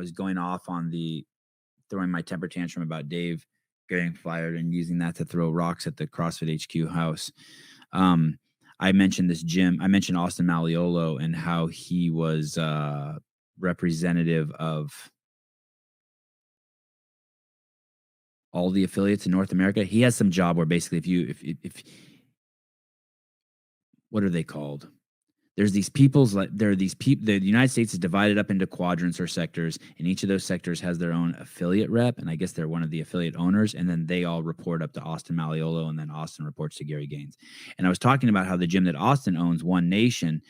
was going off on throwing my temper tantrum about Dave getting fired and using that to throw rocks at the CrossFit HQ house. I mentioned this gym. I mentioned Austin Malleolo and how he was representative of all the affiliates in North America. He has some job where basically if what are they called? There's these people's like there are these people. The United States is divided up into quadrants or sectors, and each of those sectors has their own affiliate rep, and I guess they're one of the affiliate owners, and then they all report up to Austin Malleolo, and then Austin reports to Gary Gaines. And I was talking about how the gym that Austin owns, One Nation,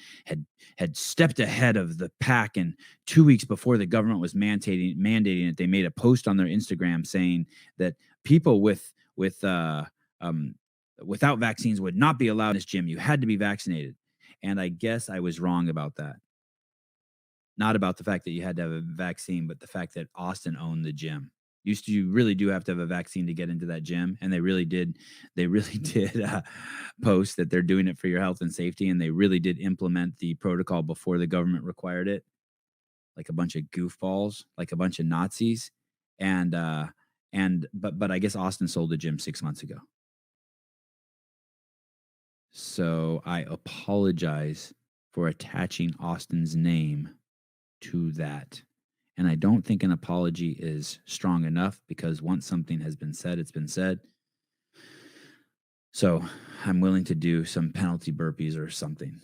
had stepped ahead of the pack, and 2 weeks before the government was mandating it, they made a post on their Instagram saying that people without vaccines would not be allowed in this gym. You had to be vaccinated. And I guess I was wrong about that. Not about the fact that you had to have a vaccine, but the fact that Austin owned the gym. You really do have to have a vaccine to get into that gym. And they really did post that they're doing it for your health and safety. And they really did implement the protocol before the government required it. Like a bunch of goofballs, like a bunch of Nazis. But I guess Austin sold the gym 6 months ago. So I apologize for attaching Austin's name to that. And I don't think an apology is strong enough because once something has been said, it's been said. So I'm willing to do some penalty burpees or something.